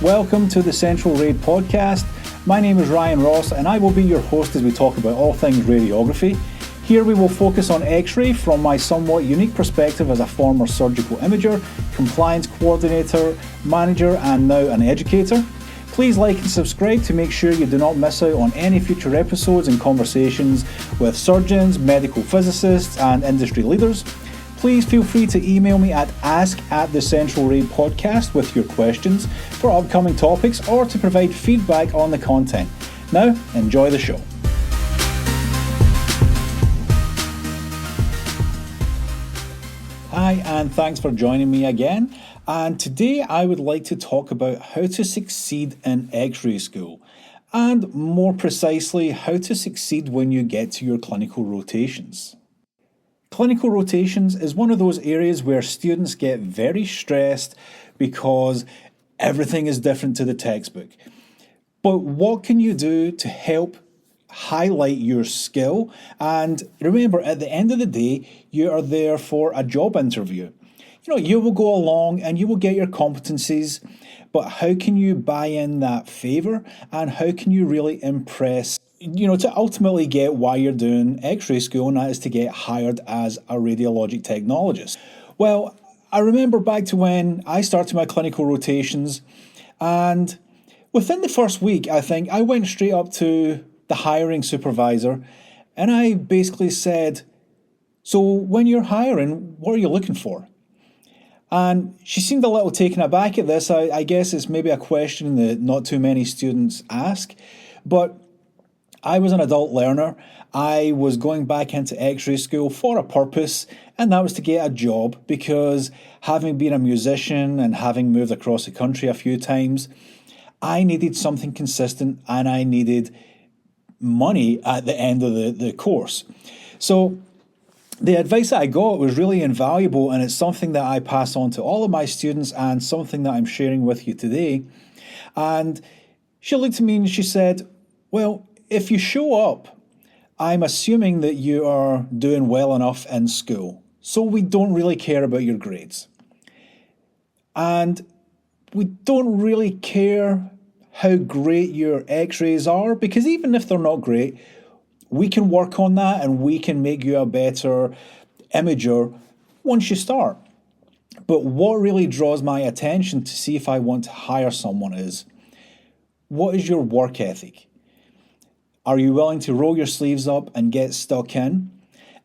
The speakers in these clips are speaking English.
Welcome to the Central Raid podcast. My name is Ryan Ross and I will be your host as we talk about all things radiography. Here we will focus on X-ray from my somewhat unique perspective as a former surgical imager, compliance coordinator, manager and now an educator. Please like and subscribe to make sure you do not miss out on any future episodes and conversations with surgeons, medical physicists and industry leaders. Please feel free to email me at ask@thecentralraid.podcast with your questions for upcoming topics or to provide feedback on the content. Now, enjoy the show. Hi, and thanks for joining me again. And today I would like to talk about how to succeed in X-ray school, and more precisely, how to succeed when you get to your clinical rotations. Clinical rotations is one of those areas where students get very stressed because everything is different to the textbook. But what can you do to help highlight your skill? And remember, at the end of the day, you are there for a job interview. You will go along and you will get your competencies, but how can you buy in that favour and how can you really impress, to ultimately get why you're doing X-ray school, and that is to get hired as a radiologic technologist? Well, I remember back to when I started my clinical rotations, and within the first week, I think, I went straight up to the hiring supervisor and I basically said, "So when you're hiring, what are you looking for?" And she seemed a little taken aback at this. I guess it's maybe a question that not too many students ask, but I was an adult learner. I was going back into X-ray school for a purpose, and that was to get a job, because having been a musician and having moved across the country a few times, I needed something consistent and I needed money at the end of the course. So the advice that I got was really invaluable, and it's something that I pass on to all of my students and something that I'm sharing with you today. And she looked at me and she said, "Well, if you show up, I'm assuming that you are doing well enough in school, so we don't really care about your grades. And we don't really care how great your X-rays are, because even if they're not great, we can work on that and we can make you a better imager once you start. But what really draws my attention to see if I want to hire someone is, what is your work ethic? Are you willing to roll your sleeves up and get stuck in?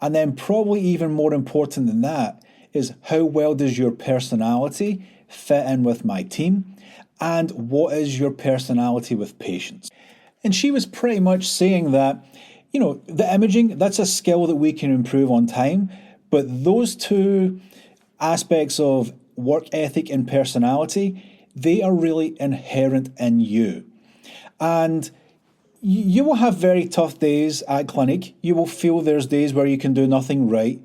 And then probably even more important than that is, how well does your personality fit in with my team? And what is your personality with patients?" And she was pretty much saying that, the imaging, that's a skill that we can improve on time, but those two aspects of work ethic and personality, they are really inherent in you. And you will have very tough days at clinic. You will feel there's days where you can do nothing right.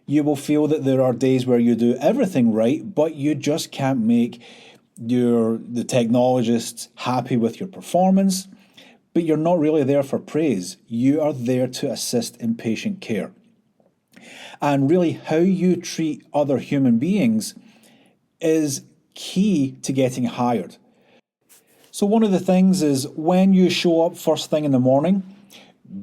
You will feel that there are days where you do everything right, but you just can't make the technologists happy with your performance. But you're not really there for praise. You are there to assist in patient care. And really, how you treat other human beings is key to getting hired. So one of the things is, when you show up first thing in the morning,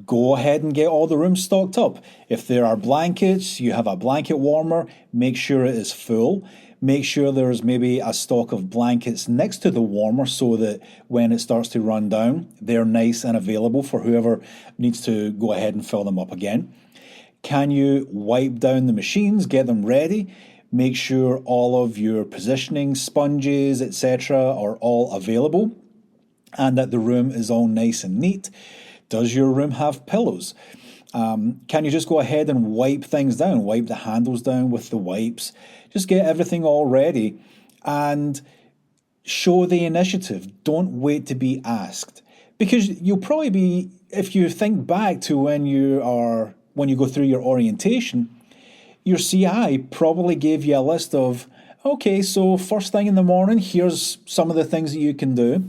go ahead and get all the rooms stocked up. If there are blankets, you have a blanket warmer, make sure it is full. Make sure there's maybe a stock of blankets next to the warmer so that when it starts to run down, they're nice and available for whoever needs to go ahead and fill them up again. Can you wipe down the machines, get them ready? Make sure all of your positioning, sponges, etc. are all available and that the room is all nice and neat. Does your room have pillows? Can you just go ahead and wipe things down, wipe the handles down with the wipes? Just get everything all ready and show the initiative. Don't wait to be asked. Because you'll probably be, if you think back to when you go through your orientation, your CI probably gave you a list of, okay, so first thing in the morning, here's some of the things that you can do.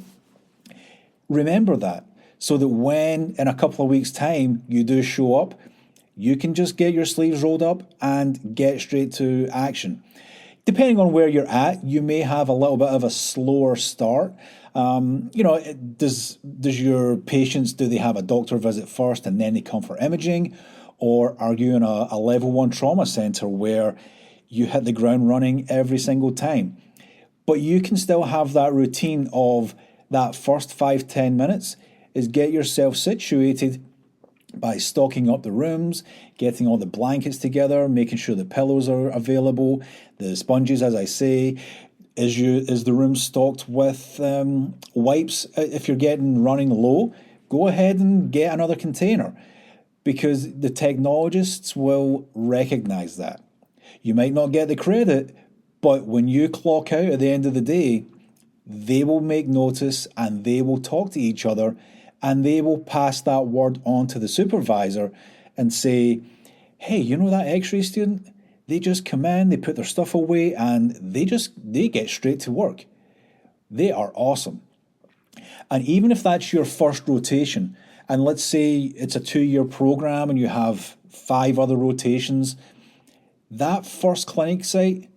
Remember that, so that when in a couple of weeks' time you do show up, you can just get your sleeves rolled up and get straight to action. Depending on where you're at, you may have a little bit of a slower start. Does your patients, do they have a doctor visit first and then they come for imaging? Or are you in a level one trauma center where you hit the ground running every single time? But you can still have that routine of that first 5-10 minutes is get yourself situated by stocking up the rooms, getting all the blankets together, making sure the pillows are available, the sponges, as I say. Is the room stocked with wipes? If you're getting running low, go ahead and get another container because the technologists will recognize that. You might not get the credit, but when you clock out at the end of the day, they will make notice and they will talk to each other and they will pass that word on to the supervisor and say, hey, you know that x-ray student? They just come in, they put their stuff away and they get straight to work. They are awesome. And even if that's your first rotation, and let's say it's a 2-year program and you have 5 other rotations, that first clinic site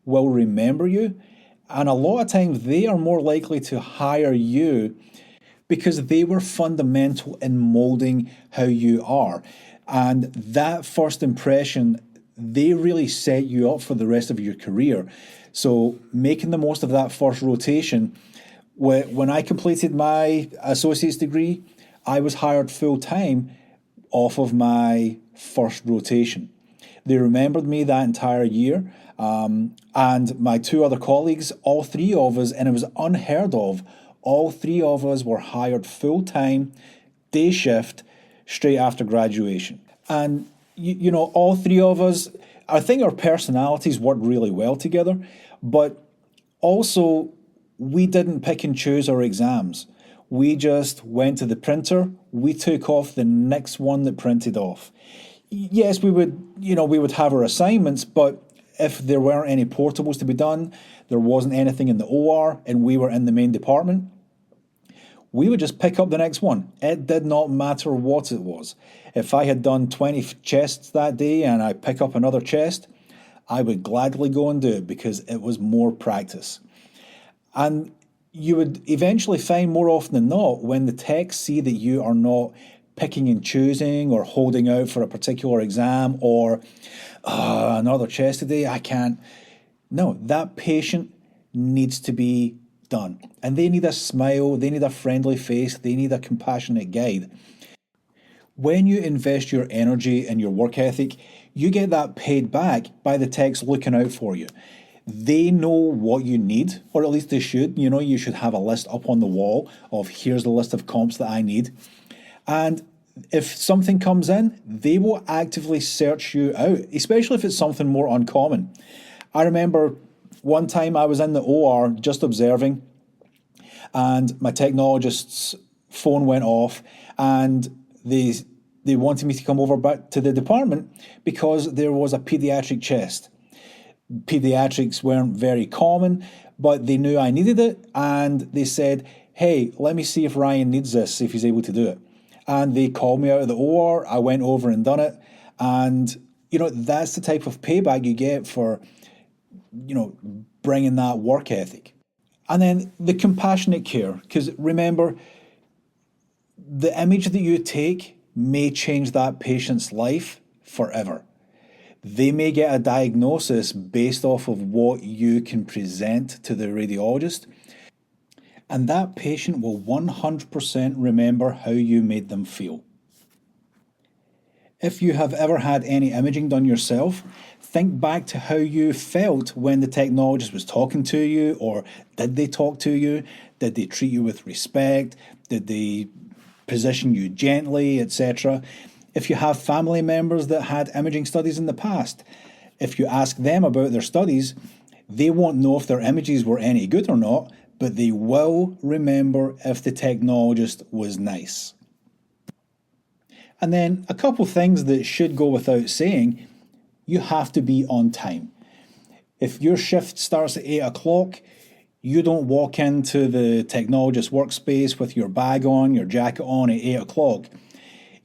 will remember you. And a lot of times they are more likely to hire you because they were fundamental in molding how you are. And that first impression, they really set you up for the rest of your career. So making the most of that first rotation. When I completed my associate's degree, I was hired full time off of my first rotation. They remembered me that entire year. And my 2 other colleagues, all 3 of us, and it was unheard of, all 3 of us were hired full time, day shift, straight after graduation. And, all 3 of us, I think our personalities worked really well together, but also we didn't pick and choose our exams. We just went to the printer, we took off the next one that printed off. Yes, we would have our assignments, but if there weren't any portables to be done, there wasn't anything in the OR, and we were in the main department, we would just pick up the next one. It did not matter what it was. If I had done 20 chests that day and I pick up another chest, I would gladly go and do it because it was more practice. And you would eventually find more often than not when the techs see that you are not picking and choosing or holding out for a particular exam or another chest today, I can't. No, that patient needs to be done. And they need a smile, they need a friendly face, they need a compassionate guide. When you invest your energy and your work ethic, you get that paid back by the techs looking out for you. They know what you need, or at least they should. You should have a list up on the wall of here's the list of comps that I need. And if something comes in, they will actively search you out, especially if it's something more uncommon. I remember one time I was in the OR just observing, and my technologist's phone went off, and they wanted me to come over back to the department because there was a pediatric chest. Pediatrics weren't very common, but they knew I needed it, and they said, hey, let me see if Ryan needs this, if he's able to do it. And they called me out of the OR, I went over and done it, and, that's the type of payback you get for, bringing that work ethic. And then the compassionate care, because remember, the image that you take may change that patient's life forever. They may get a diagnosis based off of what you can present to the radiologist, and that patient will 100% remember how you made them feel. If you have ever had any imaging done yourself, think back to how you felt when the technologist was talking to you, or did they talk to you? Did they treat you with respect? Did they position you gently, etc.? If you have family members that had imaging studies in the past, if you ask them about their studies, they won't know if their images were any good or not, but they will remember if the technologist was nice. And then a couple things that should go without saying, you have to be on time. If your shift starts at 8 o'clock, you don't walk into the technologist workspace with your bag on, your jacket on at 8 o'clock.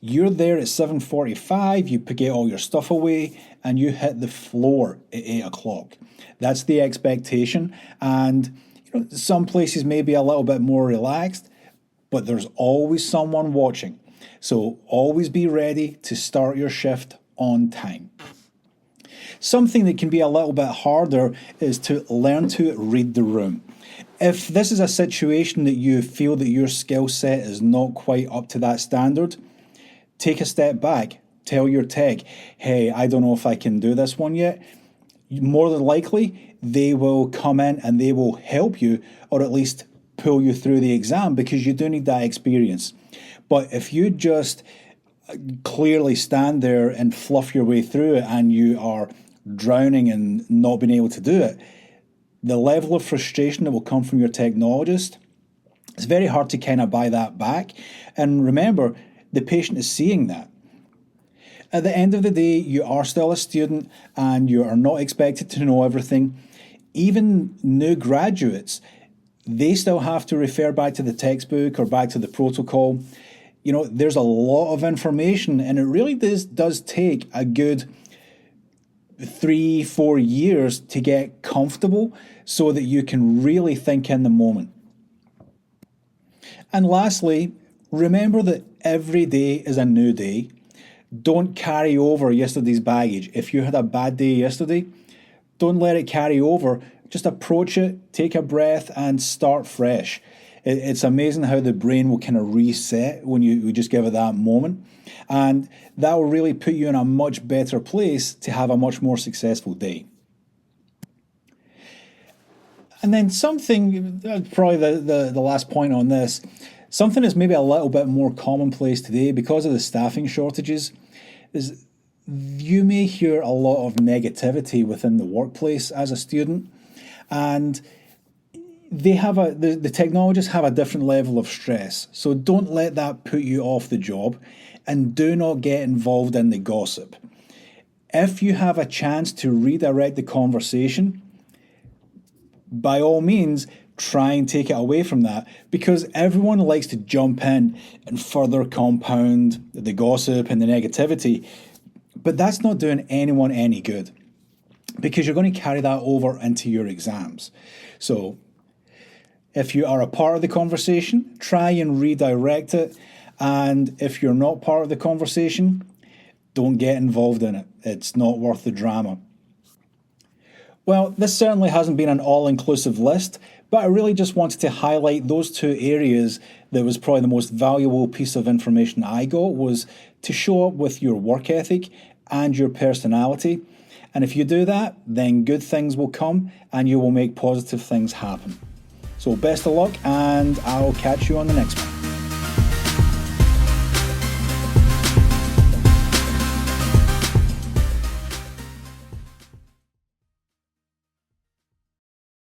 You're there at 7:45, you get all your stuff away, and you hit the floor at 8 o'clock. That's the expectation. And Some places may be a little bit more relaxed, but there's always someone watching. So always be ready to start your shift on time. Something that can be a little bit harder is to learn to read the room. If this is a situation that you feel that your skill set is not quite up to that standard, take a step back. Tell your tech, hey, I don't know if I can do this one yet. More than likely, they will come in and they will help you, or at least pull you through the exam, because you do need that experience. But if you just clearly stand there and fluff your way through it and you are drowning and not being able to do it, the level of frustration that will come from your technologist, it's very hard to kind of buy that back. And remember, the patient is seeing that. At the end of the day, you are still a student and you are not expected to know everything. Even new graduates, they still have to refer back to the textbook or back to the protocol. There's a lot of information, and it really does take a good 3-4 years to get comfortable so that you can really think in the moment. And lastly, remember that every day is a new day. Don't carry over yesterday's baggage. If you had a bad day yesterday, don't let it carry over. Just approach it, take a breath, and start fresh. It's amazing how the brain will kind of reset when you just give it that moment. And that will really put you in a much better place to have a much more successful day. And then something, probably the last point on this, something that's maybe a little bit more commonplace today because of the staffing shortages, is you may hear a lot of negativity within the workplace as a student, and the technologists have a different level of stress. So don't let that put you off the job, and do not get involved in the gossip. If you have a chance to redirect the conversation, by all means, try and take it away from that, because everyone likes to jump in and further compound the gossip and the negativity. But that's not doing anyone any good, because you're going to carry that over into your exams. So if you are a part of the conversation, try and redirect it. And if you're not part of the conversation, don't get involved in it. It's not worth the drama. Well, this certainly hasn't been an all-inclusive list, but I really just wanted to highlight those two areas that was probably the most valuable piece of information I got, was to show up with your work ethic and your personality. And if you do that, then good things will come and you will make positive things happen. So best of luck, and I'll catch you on the next one.